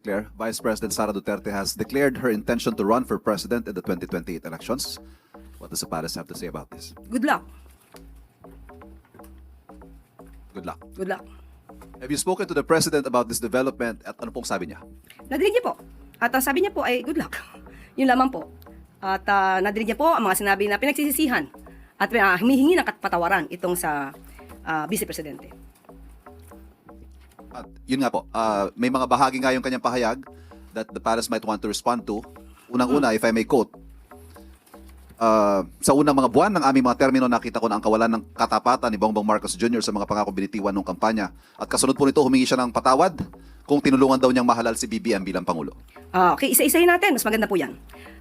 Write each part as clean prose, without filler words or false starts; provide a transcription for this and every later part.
Claire, Vice President Sara Duterte has declared her intention to run for president in the 2028 elections. What does the palace have to say about this? Good luck. Good luck. Good luck. Have you spoken to the president about this development at ano pong sabi niya? Nadinig niya po. At ang sabi niya po ay good luck. Yun lamang po. At nadinig niya po ang mga sinabi na pinagsisisihan at humihingi ng patawaran itong sa Vice Presidente. At yun nga po, may mga bahagi nga yung kanyang pahayag that the palace might want to respond to. Unang-una, if I may quote, sa unang mga buwan ng aming mga termino, nakita ko na ang kawalan ng katapatan ni Bongbong Marcos Jr. sa mga pangako binitiwan ng kampanya. At kasunod po nito, humingi siya ng patawad kung tinulungan daw niyang mahalal si BBM bilang Pangulo. Okay, isa-isahin natin. Mas maganda po yan.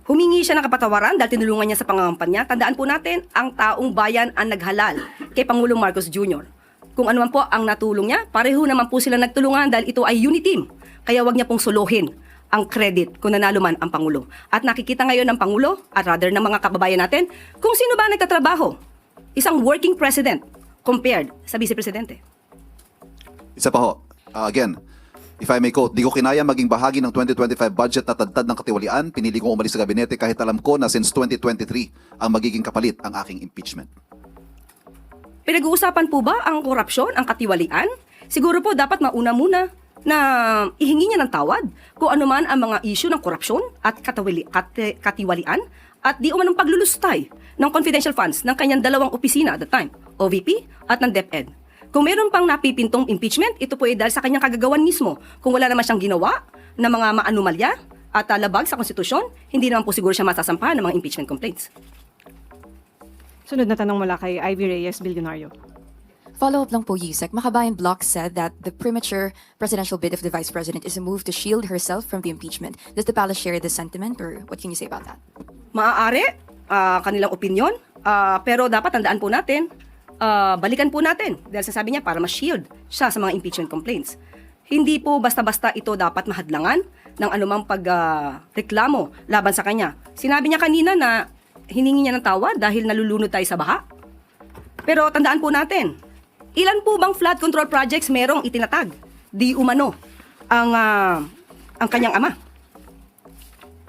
Humingi siya ng kapatawaran dahil tinulungan niya sa pangangampanya. Tandaan po natin, ang taong bayan ang naghalal kay Pangulong Marcos Jr. Kung ano man po ang natulong niya, pareho naman po sila nagtulungan dahil ito ay unity team. Kaya wag niya pong suluhin ang credit kung nanalo man ang Pangulo. At nakikita ngayon ng Pangulo, at rather ng mga kababayan natin, kung sino ba nagtatrabaho. Isang working president compared sa Vice Presidente. Isa pa ho, again, if I may quote, di ko kinaya maging bahagi ng 2025 budget na tadtad ng katiwalian, pinili kong umalis sa gabinete kahit alam ko na since 2023 ang magiging kapalit ang aking impeachment. Pinag-uusapan po ba ang korupsyon, ang katiwalian? Siguro po dapat mauna muna na ihingi niya ng tawad kung ano man ang mga issue ng korupsyon at katiwalian at di uman ng paglulustay ng confidential funds ng kanyang dalawang opisina at the time, OVP at ng DepEd. Kung meron pang napipintong impeachment, ito po ay dahil sa kanyang kagagawan mismo. Kung wala naman siyang ginawa na mga maanumalya at labag sa konstitusyon, hindi naman po siguro siya masasampahan ng mga impeachment complaints. Sunod na tanong mula kay Ivy Reyes, Bilyonaryo. Follow-up lang po, Yusek. Makabayan Block said that the premature presidential bid of the Vice President is a move to shield herself from the impeachment. Does the palace share this sentiment, or what can you say about that? Maaari, kanilang opinion, pero dapat tandaan po natin, balikan po natin dahil sasabi niya para ma-shield siya sa mga impeachment complaints. Hindi po basta-basta ito dapat mahadlangan ng anumang pagreklamo laban sa kanya. Sinabi niya kanina na hiningi niya ng tawad dahil nalulunod tayo sa baha. Pero tandaan po natin, ilan po bang flood control projects merong itinatag? Di umano ang kanyang ama.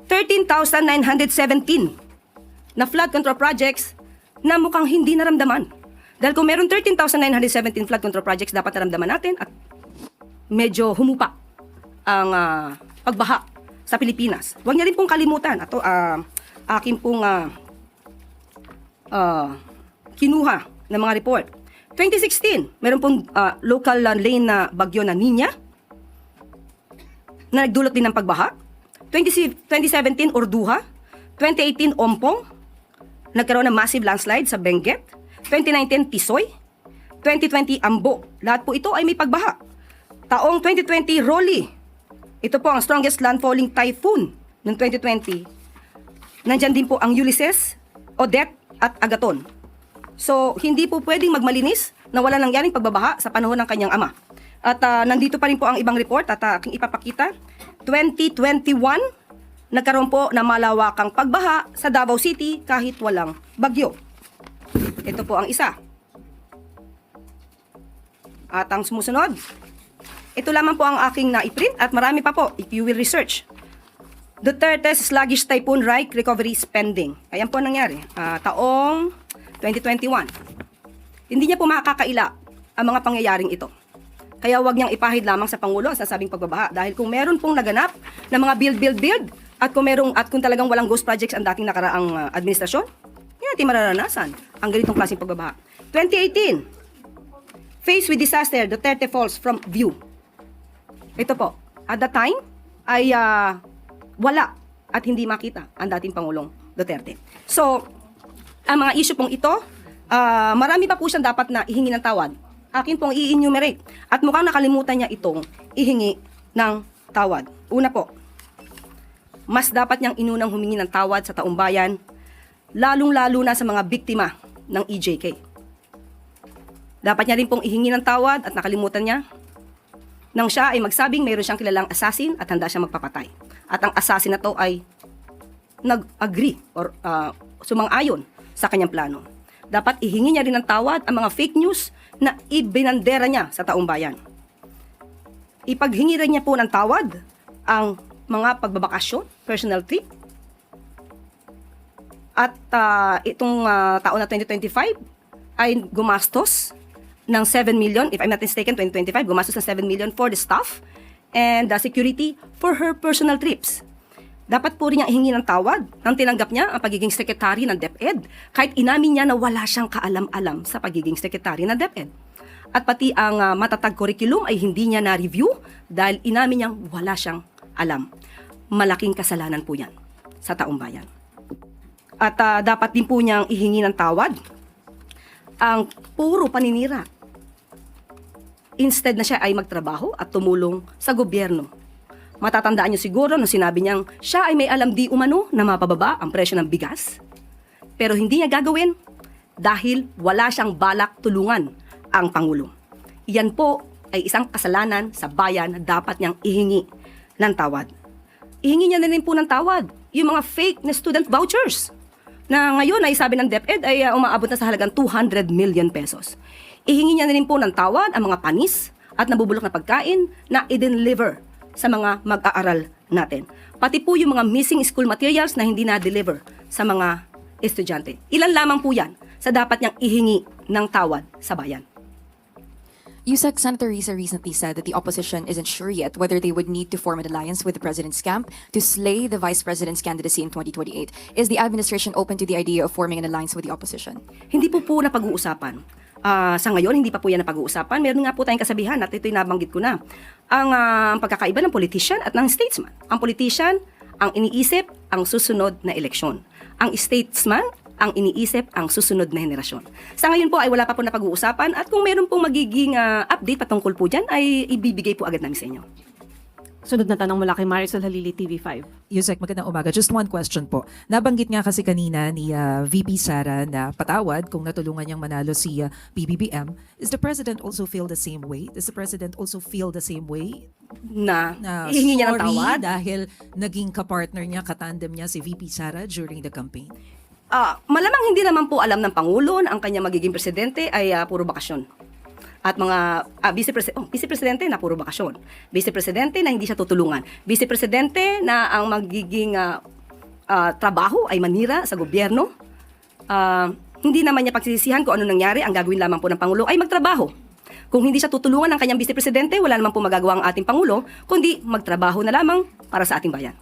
13,917 na flood control projects na mukhang hindi naramdaman. Dahil kung meron 13,917 flood control projects, dapat naramdaman natin at medyo humupa ang pagbaha sa Pilipinas. Huwag niya rin pong kalimutan. Ito, akin pong kinuha ng mga report. 2016, meron pong local lane na bagyo na Nina na nagdulot din ng pagbaha. 2017, Orduha. 2018, Ompong. Nagkaroon ng massive landslide sa Benguet. 2019, Tisoy. 2020, Ambo. Lahat po ito ay may pagbaha. Taong 2020, Rolly. Ito po ang strongest landfalling typhoon ng 2020. Nandyan din po ang Ulysses, Odette at Agaton. So, hindi po pwedeng magmalinis na wala nangyaring pagbabaha sa panahon ng kanyang ama. At nandito pa rin po ang ibang report at aking ipapakita. 2021, nagkaroon po na malawakang pagbaha sa Davao City kahit walang bagyo. Ito po ang isa. At ang sumusunod, ito lamang po ang aking na-print at marami pa po if you will research. Duterte's sluggish typhoon Reich recovery spending. Ayan po nangyari. Taong 2021. Hindi niya po makakaila ang mga pangyayaring ito. Kaya wag niyang ipahid lamang sa Pangulo ang sasabing pagbabaha. Dahil kung meron pong naganap na mga build, at kung talagang walang ghost projects ang dating nakaraang administrasyon, hindi natin mararanasan ang ganitong klaseng pagbabaha. 2018, faced with disaster, Duterte falls from view. Ito po, at the time, ay wala at hindi makita ang dating Pangulong Duterte. So, ang mga issue pong ito, marami pa po siyang dapat na ihingi ng tawad. Akin pong i-enumerate. At mukhang nakalimutan niya itong ihingi ng tawad. Una po, mas dapat niyang inunang humingi ng tawad sa taong bayan, lalong-lalo na sa mga biktima ng EJK. Dapat niya rin pong ihingi ng tawad at nakalimutan niya nang siya ay magsabing mayroon siyang kilalang assassin at handa siyang magpapatay. At ang assassin na to ay nag-agree or sumang-ayon sa kanyang plano. Dapat ihingi niya rin ng tawad ang mga fake news na ibinandera niya sa taong bayan. Ipaghingi rin niya po ng tawad ang mga pagbabakasyon, personal trip. At itong taon na 2025 ay gumastos ng 7 million, if I'm not mistaken, 2025, gumastos ng 7 million for the staff and the security for her personal trips. Dapat po rin niyang ihingi ng tawad nang tinanggap niya ang pagiging sekretary ng DepEd kahit inamin niya na wala siyang kaalam-alam sa pagiging sekretary ng DepEd. At pati ang matatag curriculum ay hindi niya na-review dahil inamin niyang wala siyang alam. Malaking kasalanan po yan sa taong bayan. At dapat din po niyang ihingi ng tawad ang puro paninira. Instead na siya ay magtrabaho at tumulong sa gobyerno. Matatandaan niyo siguro na sinabi niyang siya ay may alam di umano na mapababa ang presyo ng bigas. Pero hindi niya gagawin dahil wala siyang balak tulungan ang Pangulo. Iyan po ay isang kasalanan sa bayan na dapat niyang ihingi ng tawad. Ihingi niya na rin po ng tawad yung mga fake na student vouchers na ngayon ay sabi ng DepEd ay umaabot na sa halagang 200 million pesos. Ihingi niya na rin po ng tawad ang mga panis at nabubulok na pagkain na i-deliver sa mga mag-aaral natin. Pati po yung mga missing school materials na hindi na-deliver sa mga estudyante. Ilan lamang po yan sa dapat niyang ihingi ng tawad sa bayan. Yusek, Senator Risa recently said that the opposition isn't sure yet whether they would need to form an alliance with the president's camp to slay the vice president's candidacy in 2028. Is the administration open to the idea of forming an alliance with the opposition? Hindi po napag-uusapan. Sa ngayon, hindi pa po yan napag-uusapan. Meron nga po tayong kasabihan at ito'y nabanggit ko na. Ang pagkakaiba ng politician at ng statesman. Ang politician, ang iniisip, ang susunod na eleksyon. Ang statesman, ang iniisip, ang susunod na henerasyon. Sa ngayon po ay wala pa po napag-uusapan at kung meron pong magiging update patungkol po dyan, ay ibibigay po agad namin sa inyo. Sunod na tanong mula kay Marisol Halili, TV5. Yusek, magandang umaga. Just one question po. Nabanggit nga kasi kanina ni VP Sara na patawad kung natulungan niyang manalo si PBBM. Is the President also feel the same way? Does the President also feel the same way? Na Na ihingi niya ng sorry tawad. dahil naging kapartner niya, katandem niya si VP Sara during the campaign? Malamang hindi naman po alam ng Pangulo na ang kanya magiging presidente ay puro bakasyon. At mga vice-presidente na puro bakasyon. Vice-presidente na hindi siya tutulungan. Vice-presidente na ang magiging trabaho ay manira sa gobyerno. Hindi naman niya pagsisisihan kung ano nangyari. Ang gagawin lamang po ng Pangulo ay magtrabaho. Kung hindi siya tutulungan ng kanyang vice-presidente, wala naman po magagawa ang ating Pangulo, kundi magtrabaho na lamang para sa ating bayan.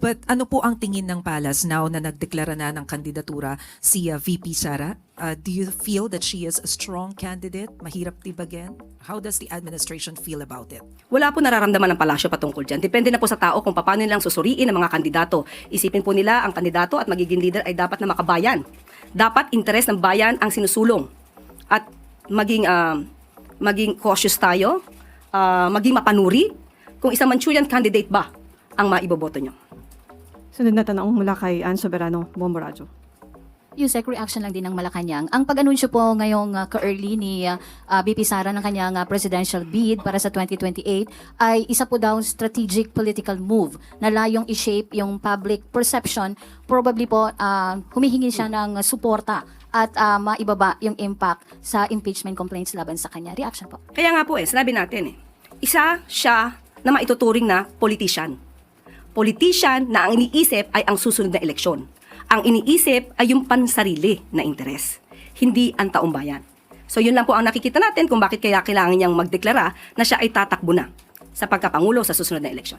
But ano po ang tingin ng Palace now na nagdeklara na ng kandidatura si VP Sara? Do you feel that she is a strong candidate? Mahirap tibagin? How does the administration feel about it? Wala po nararamdaman ng palasyo patungkol dyan. Depende na po sa tao kung paano nilang susuriin ang mga kandidato. Isipin po nila ang kandidato at magiging leader ay dapat na makabayan. Dapat interes ng bayan ang sinusulong. At maging cautious tayo, maging mapanuri kung isang Manchurian candidate ba ang maiboboto nyo. Sunod na tanong mula kay Ann Soberano, Bomboradio. Yusek, reaction lang din ng Malacanang. Ang pag-anunsyo po ngayong ka-early ni VP Sara ng kanyang presidential bid para sa 2028 ay isa po daw strategic political move na layong i-shape yung public perception. Probably po humihingi siya ng suporta at maibaba yung impact sa impeachment complaints laban sa kanya. Reaction po. Kaya nga po sinabi natin isa siya na maituturing na politician. Politician na ang iniisip ay ang susunod na eleksyon. Ang iniisip ay yung pansarili na interes, hindi ang taong bayan. So yun lang po ang nakikita natin kung bakit kaya kailangan niyang magdeklara na siya ay tatakbo na sa pagkapangulo sa susunod na eleksyon.